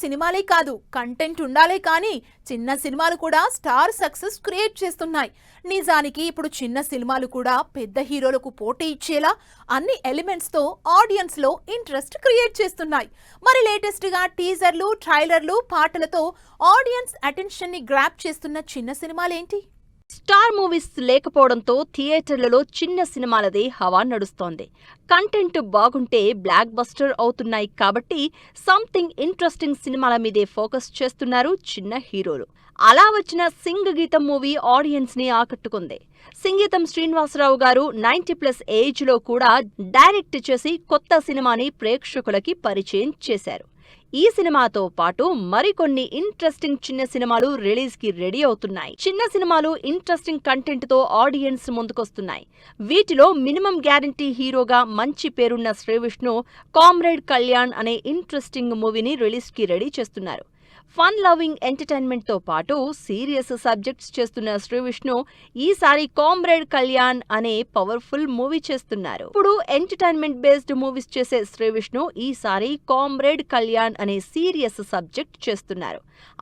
సినిమాలే కాదు, కంటెంట్ ఉండాలే కానీ చిన్న సినిమాలు కూడా స్టార్ సక్సెస్ క్రియేట్ చేస్తున్నాయి. నిజానికి ఇప్పుడు చిన్న సినిమాలు కూడా పెద్ద హీరోలకు పోటీ ఇచ్చేలా అన్ని ఎలిమెంట్స్ తో ఆడియన్స్ లో ఇంట్రెస్ట్ క్రియేట్ చేస్తున్నాయి. మరి లేటెస్ట్ గా టీజర్లు, ట్రైలర్లు, పాటలతో ఆడియన్స్ అటెన్షన్ ని గ్రాప్ చేస్తున్న చిన్న సినిమాలేంటి? స్టార్ మూవీస్ లేకపోవడంతో థియేటర్లలో చిన్న సినిమాలదే హవా నడుస్తోంది. కంటెంట్ బాగుంటే బ్లాక్ బస్టర్ అవుతున్నాయి కాబట్టి సంథింగ్ ఇంట్రెస్టింగ్ సినిమాల మీదే ఫోకస్ చేస్తున్నారు చిన్న హీరోలు. అలా వచ్చిన సింగ్ గీతం మూవీ ఆడియన్స్ ని ఆకట్టుకుంది. సింగీతం శ్రీనివాసరావు గారు 90+ ఏజ్ లో కూడా డైరెక్ట్ చేసి కొత్త సినిమాని ప్రేక్షకులకి పరిచయం చేశారు. ఈ సినిమాతో పాటు మరికొన్ని ఇంట్రెస్టింగ్ చిన్న సినిమాలు రిలీజ్ కి రెడీ అవుతున్నాయి. చిన్న సినిమాలు ఇంట్రెస్టింగ్ కంటెంట్ తో ఆడియన్స్ ముందుకొస్తున్నాయి. వీటిలో మినిమం గ్యారంటీ హీరోగా మంచి పేరున్న శ్రీవిష్ణు కామ్రేడ్ కళ్యాణ్ అనే ఇంట్రెస్టింగ్ మూవీని రిలీజ్ కి రెడీ చేస్తున్నారు. ఫన్ లవింగ్ ఎంటర్టైన్మెంట్ తో పాటు సీరియస్ సబ్జెక్ట్స్ చేస్తున్న శ్రీవిష్ణు ఈసారి కామ్రేడ్ కళ్యాణ్ అనే పవర్ఫుల్ మూవీ చేస్తున్నారు. ఇప్పుడు ఎంటర్టైన్మెంట్ బేస్డ్ మూవీస్ చేసే శ్రీవిష్ణు ఈసారి కామ్రేడ్ కళ్యాణ్ అనే సీరియస్ సబ్జెక్ట్ చేస్తున్నారు.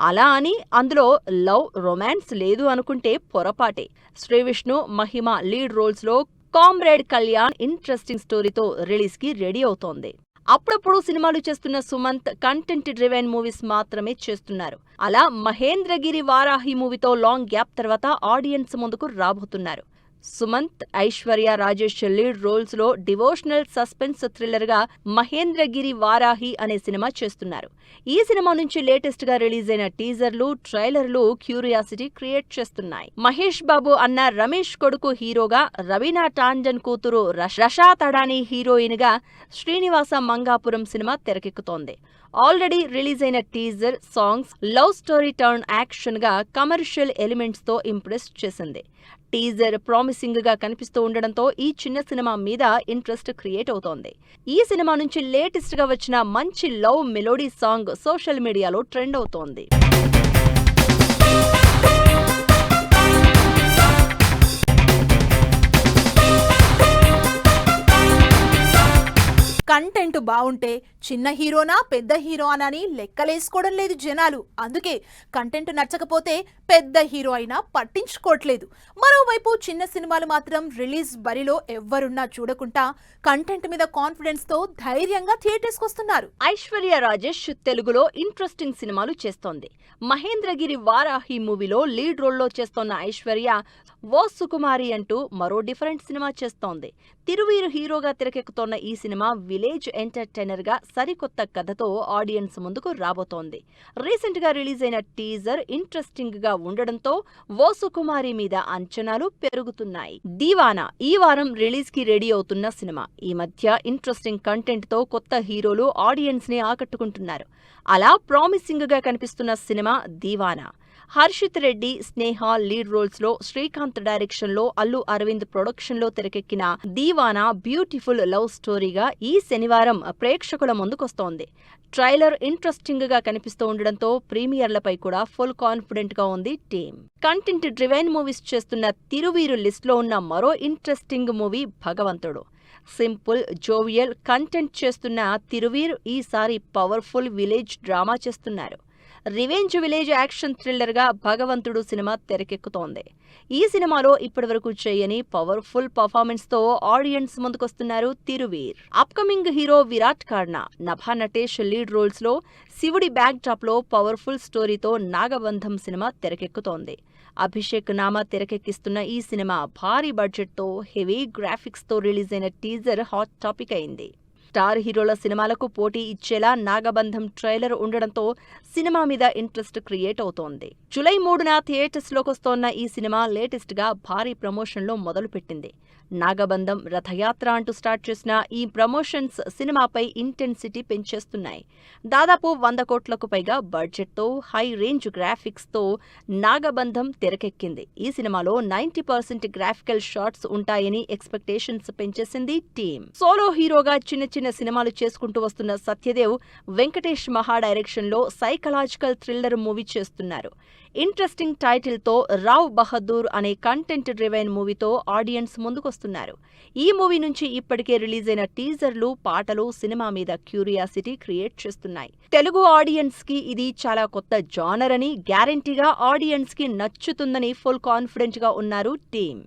అలా అని అందులో లవ్, రొమాన్స్ లేదు అనుకుంటే పొరపాటే. శ్రీవిష్ణు, మహిమ లీడ్ రోల్స్ లో కామ్రేడ్ కళ్యాణ్ ఇంట్రెస్టింగ్ స్టోరీతో రిలీజ్ కి రెడీ అవుతోంది. అప్పుడప్పుడు సినిమాలు చేస్తున్న సుమంత్ కంటెంట్ డ్రివెన్ మూవీస్ మాత్రమే చేస్తున్నారు. అలా మహేంద్రగిరి వారాహి మూవీతో లాంగ్ గ్యాప్ తర్వాత ఆడియన్స్ ముందుకు రాబోతున్నారు. సుమంత్, ఐశ్వర్య రాజేష్ లీడ్ రోల్స్ లో డివోషనల్ సస్పెన్స్ థ్రిల్లర్ గా మహేంద్రగిరి వారాహి అనే సినిమా చేస్తున్నారు. ఈ సినిమా నుంచి లేటెస్ట్ గా రిలీజ్ అయిన టీజర్లు, ట్రైలర్లు క్యూరియాసిటీ క్రియేట్ చేస్తున్నాయి. మహేష్ బాబు అన్న రమేష్ కొడుకు హీరోగా, రవీనా టాండన్ కూతురు రషా తడాని హీరోయిన్ గా శ్రీనివాస మంగాపురం సినిమా తెరకెక్కుతోంది. ఆల్రెడీ రిలీజ్ అయిన teaser, songs love story turn action గా కమర్షియల్ ఎలిమెంట్స్ తో ఇంప్రెస్ చేసింది. టీజర్ ప్రామిసింగ్ గా కనిపిస్తూ ఉండడంతో ఈ చిన్న సినిమా మీద ఇంట్రెస్ట్ క్రియేట్ అవుతోంది. ఈ సినిమా నుంచి లేటెస్ట్ గా వచ్చిన మంచి లవ్ మెలోడీ సాంగ్ సోషల్ మీడియాలో ట్రెండ్ అవుతోంది. కంటెంట్ బాగుంటే చిన్న హీరోనా పెద్ద హీరోనా అని లెక్కలేసుకోవడం లేదు జనాలు. అందుకే కంటెంట్ నచ్చకపోతే పెద్ద హీరో అయినా పట్టించుకోవట్లేదు. మరోవైపు చిన్న సినిమాలు మాత్రం రిలీజ్ బరిలో ఎవ్వరున్నా చూడకుండా కంటెంట్ మీద కాన్ఫిడెన్స్ తో ధైర్యంగా థియేటర్స్కి వస్తున్నారు. ఐశ్వర్య రాజేష్ తెలుగులో ఇంట్రెస్టింగ్ సినిమాలు చేస్తోంది. మహేంద్రగిరి వారాహి మూవీలో లీడ్ రోల్లో చేస్తోన్న ఐశ్వర్య ఓ సుకుమారి అంటూ మరో డిఫరెంట్ సినిమా చేస్తోంది. తిరువీరు హీరోగా తెరకెక్కుతోన్న ఈ సినిమా విలేజ్ ఎంటర్టైనర్ గా సరికొత్త కథతో ఆడియన్స్ ముందుకు రాబోతోంది. రీసెంట్ గా రిలీజ్ అయిన టీజర్ ఇంట్రెస్టింగ్ గా ఉండడంతో ఓ సుకుమారి మీద అంచనాలు పెరుగుతున్నాయి. దీవానా ఈ వారం రిలీజ్ కి రెడీ అవుతున్న సినిమా. ఈ మధ్య ఇంట్రెస్టింగ్ కంటెంట్ తో కొత్త హీరోలు ఆడియన్స్ ని ఆకట్టుకుంటున్నారు. అలా ప్రామిసింగ్ గా కనిపిస్తున్న సినిమా దీవానా. హర్షిత్ రెడ్డి, స్నేహ లీడ్ రోల్స్ లో, శ్రీకాంత్ డైరెక్షన్ లో, అల్లు అరవింద్ ప్రొడక్షన్ లో తెరకెక్కిన దీవానా బ్యూటిఫుల్ లవ్ స్టోరీగా ఈ శనివారం ప్రేక్షకుల ముందుకొస్తోంది. ట్రైలర్ ఇంట్రెస్టింగ్ గా కనిపిస్తూ ఉండడంతో ప్రీమియర్లపై కూడా ఫుల్ కాన్ఫిడెంట్ గా ఉంది టీమ్. కంటెంట్ డ్రివెన్ మూవీస్ చేస్తున్న తిరువీరు లిస్ట్ లో ఉన్న మరో interesting movie Bhagavanthudu. Simple, jovial content చేస్తున్న తిరువీర్ ఈసారి పవర్ఫుల్ విలేజ్ డ్రామా చేస్తున్నారు. రివెంజ్ విలేజ్ యాక్షన్ థ్రిల్లర్ గా భగవంతుడు సినిమా తెరకెక్కుతోంది. ఈ సినిమాలో ఇప్పటివరకు చేయని పవర్ఫుల్ పర్ఫార్మెన్స్ తో ఆడియన్స్ ముందుకొస్తున్నారు Thiruveer. Upcoming hero Virat Karna, Nabha Natesh lead roles లో, శివుడి బ్యాక్ డ్రాప్ లో పవర్ఫుల్ స్టోరీతో నాగబంధం సినిమా తెరకెక్కుతోంది. అభిషేక్ నామా తెరకెక్కిస్తున్న ఈ సినిమా భారీ బడ్జెట్ తో, హెవీ గ్రాఫిక్స్ తో రిలీజ్ అయిన టీజర్ హాట్ టాపిక్ అయింది. స్టార్ హీరోల సినిమాలకు పోటీ ఇచ్చేలా నాగబంధం ట్రైలర్ ఉండడంతో సినిమా మీద ఇంట్రెస్ట్ క్రియేట్ అవుతోంది. జూలై 3న థియేటర్స్ లోకొస్తోన్న ఈ సినిమా లేటెస్ట్ గా భారీ ప్రమోషన్లో మొదలుపెట్టింది. నాగబంధం రథయాత్ర అంటూ స్టార్ట్ చేసిన ఈ ప్రమోషన్స్ సినిమాపై ఇంటెన్సిటీ పెంచేస్తున్నాయి. దాదాపు 100 కోట్లకు పైగా బడ్జెట్ తో, హై రేంజ్ గ్రాఫిక్స్ తో నాగబంధం తెరకెక్కింది. ఈ సినిమాలో 90% గ్రాఫికల్ షాట్స్ ఉంటాయని ఎక్స్పెక్టేషన్స్ పెంచేసింది టీమ్. సోలో హీరోగా చిన్న చిన్న సినిమాలు చేసుకుంటూ వస్తున్న సత్యదేవ్ వెంకటేష్ మహా డైరెక్షన్లో సైకలాజికల్ థ్రిల్లర్ మూవీ చేస్తున్నారు. ఇంట్రెస్టింగ్ టైటిల్తో రావ్ బహదూర్ అనే కంటెంట్ డ్రివెన్ మూవీతో ఆడియన్స్ ముందుకొస్తున్నారు. ఈ మూవీ నుంచి ఇప్పటికే రిలీజ్ అయిన టీజర్లు, పాటలు సినిమా మీద క్యూరియాసిటీ క్రియేట్ చేస్తున్నాయి. తెలుగు ఆడియన్స్ కి ఇది చాలా కొత్త జానర్ అని, గ్యారెంటీగా ఆడియన్స్ కి నచ్చుతుందని ఫుల్ కాన్ఫిడెంట్ గా ఉన్నారు టీమ్.